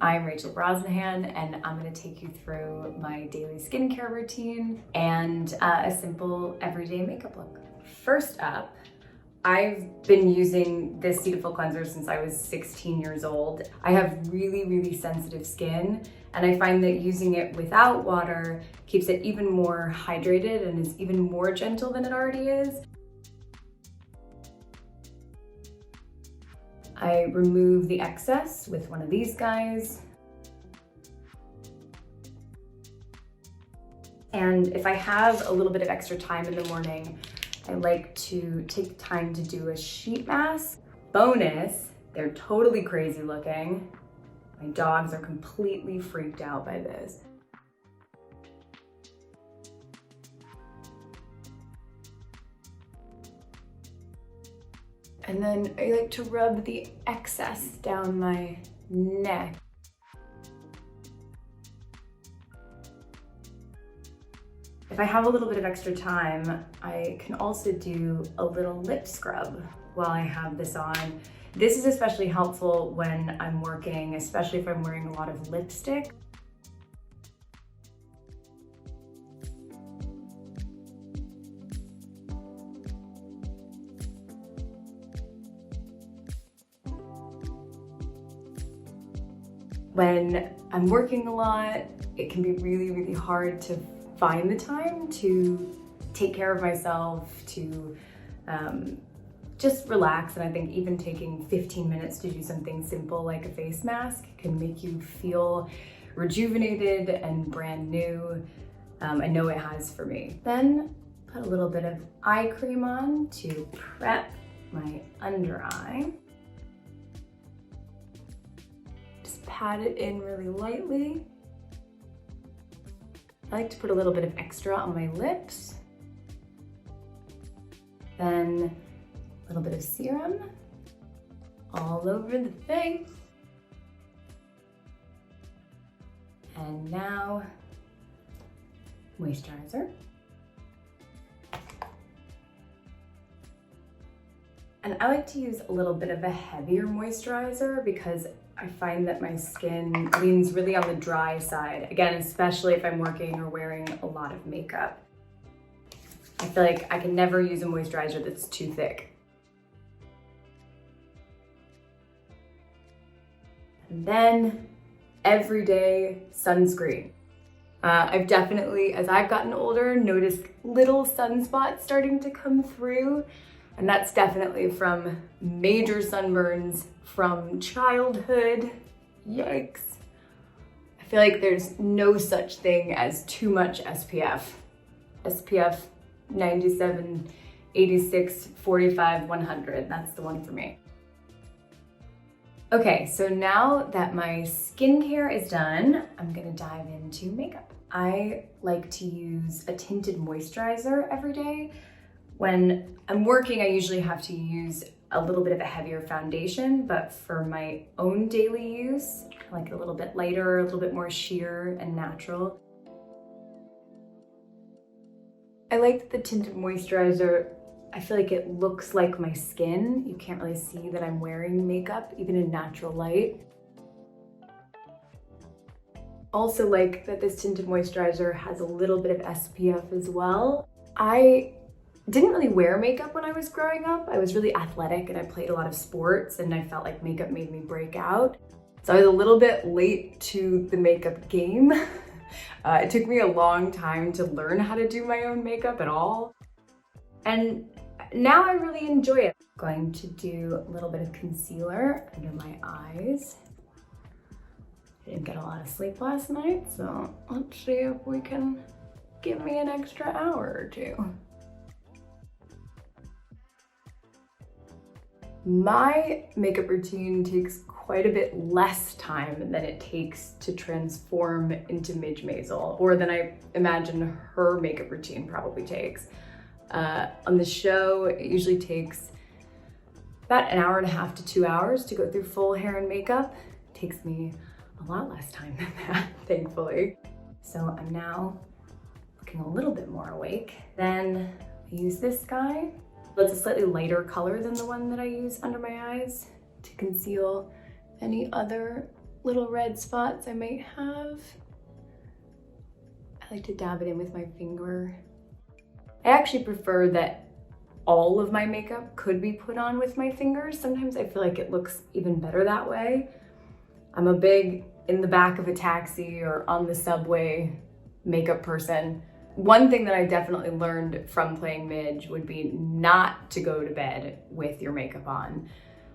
I'm Rachel Brosnahan, and I'm gonna take you through my daily skincare routine and a simple everyday makeup look. First up, I've been using this Cetaphil cleanser since I was 16 years old. I have really sensitive skin, and I find that using it without water keeps it even more hydrated and is even more gentle than it already is. I remove the excess with one of these guys. And if I have a little bit of extra time in the morning, I like to take time to do a sheet mask. Bonus, they're totally crazy looking. My dogs are completely freaked out by this. And then I like to rub the excess down my neck. If I have a little bit of extra time, I can also do a little lip scrub while I have this on. This is especially helpful when I'm working, especially if I'm wearing a lot of lipstick. When I'm working a lot, it can be really hard to find the time to take care of myself, to just relax. And I think even taking 15 minutes to do something simple like a face mask can make you feel rejuvenated and brand new. I know it has for me. Then put a little bit of eye cream on to prep my under eye. Pat it in really lightly. I like to put a little bit of extra on my lips. Then a little bit of serum all over the face. And now moisturizer. And I like to use a little bit of a heavier moisturizer because I find that my skin leans really on the dry side. Again, especially if I'm working or wearing a lot of makeup. I feel like I can never use a moisturizer that's too thick. And then everyday sunscreen. I've definitely, as I've gotten older, noticed little sunspots starting to come through. And that's definitely from major sunburns from childhood. Yikes. I feel like there's no such thing as too much SPF. SPF 97, 86, 45, 100. That's the one for me. Okay, so now that my skincare is done, I'm gonna dive into makeup. I like to use a tinted moisturizer every day. When I'm working, I usually have to use a little bit of a heavier foundation, but for my own daily use, I like it a little bit lighter, a little bit more sheer and natural. I like the tinted moisturizer. I feel like it looks like my skin. You can't really see that I'm wearing makeup, even in natural light. Also like that this tinted moisturizer has a little bit of SPF as well. I didn't really wear makeup when I was growing up. I was really athletic and I played a lot of sports and I felt like makeup made me break out. So I was a little bit late to the makeup game. It took me a long time to learn how to do my own makeup at all. And now I really enjoy it. I'm going to do a little bit of concealer under my eyes. I didn't get a lot of sleep last night, so let's see if we can give me an extra hour or two. My makeup routine takes quite a bit less time than it takes to transform into Maisel, or than I imagine her makeup routine probably takes. On the show, it usually takes about an hour and a half to 2 hours to go through full hair and makeup. It takes me a lot less time than that, thankfully. So I'm now looking a little bit more awake. Then I use this guy. It's a slightly lighter color than the one that I use under my eyes to conceal any other little red spots I might have. I like to dab it in with my finger. I actually prefer that all of my makeup could be put on with my fingers. Sometimes I feel like it looks even better that way. I'm a big in the back of a taxi or on the subway makeup person. One thing that I definitely learned from playing Midge would be not to go to bed with your makeup on.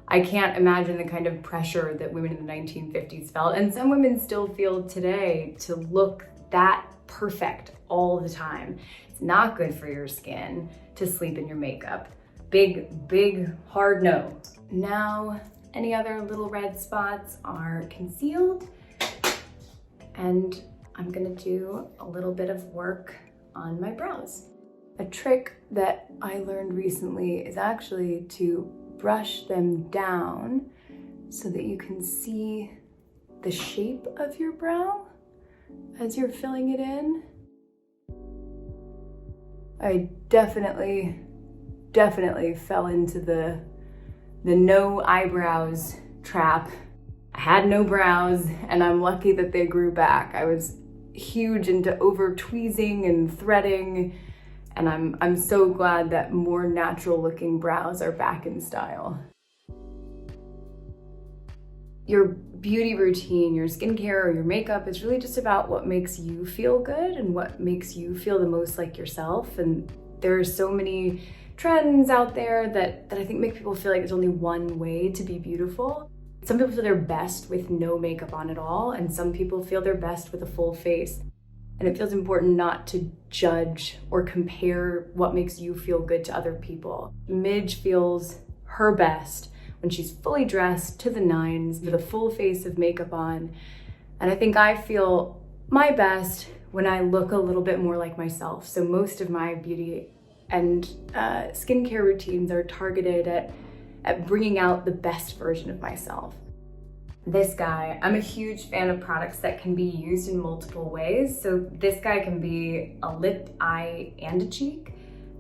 I can't imagine the kind of pressure that women in the 1950s felt, and some women still feel today, to look that perfect all the time. It's not good for your skin to sleep in your makeup. Big, hard no. Now, any other little red spots are concealed, and I'm gonna do a little bit of work on my brows. A trick that I learned recently is actually to brush them down so that you can see the shape of your brow as you're filling it in. I definitely fell into the no eyebrows trap. I had no brows, and I'm lucky that they grew back. I was huge into over tweezing and threading, and I'm so glad that more natural looking brows are back in style. Your beauty routine, your skincare, or your makeup is really just about what makes you feel good and what makes you feel the most like yourself. And there are so many trends out there that I think make people feel like there's only one way to be beautiful. Some people feel their best with no makeup on at all, and some people feel their best with a full face. And it feels important not to judge or compare what makes you feel good to other people. Midge feels her best when she's fully dressed to the nines with a full face of makeup on. And I think I feel my best when I look a little bit more like myself. So most of my beauty and skincare routines are targeted at bringing out the best version of myself. This guy, I'm a huge fan of products that can be used in multiple ways. So this guy can be a lip, eye, and a cheek.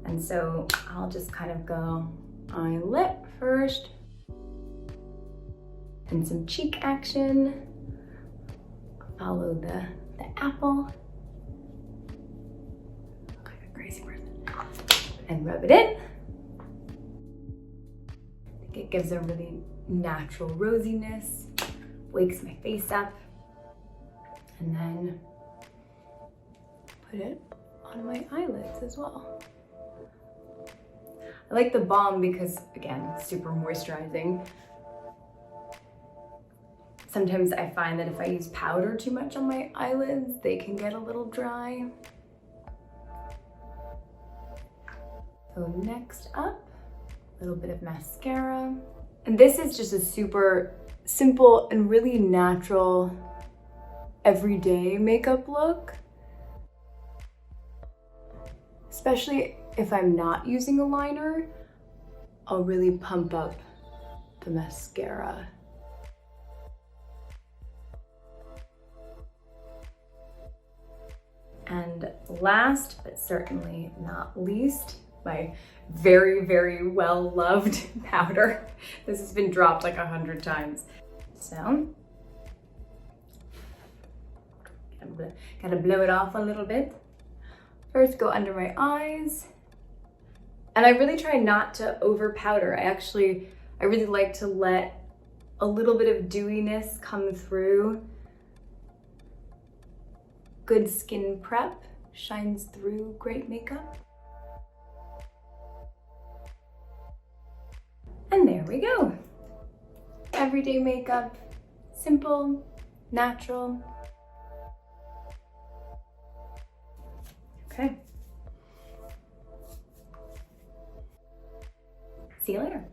And so I'll just kind of go eye, lip first, and some cheek action. Follow the apple. Look like a crazy person. And rub it in. I think it gives a really natural rosiness. Wakes my face up, and then put it on my eyelids as well. I like the balm because, again, super moisturizing. Sometimes I find that if I use powder too much on my eyelids, they can get a little dry. So next up, a little bit of mascara. And this is just a super simple and really natural everyday makeup look. Especially if I'm not using a liner, I'll really pump up the mascara. And last, but certainly not least, my very well-loved powder. This has been dropped like 100 times. So, gotta blow it off a little bit. First, go under my eyes. And I really try not to over powder. I really like to let a little bit of dewiness come through. Good skin prep shines through great makeup. And there we go. Everyday makeup, simple, natural. Okay. See you later.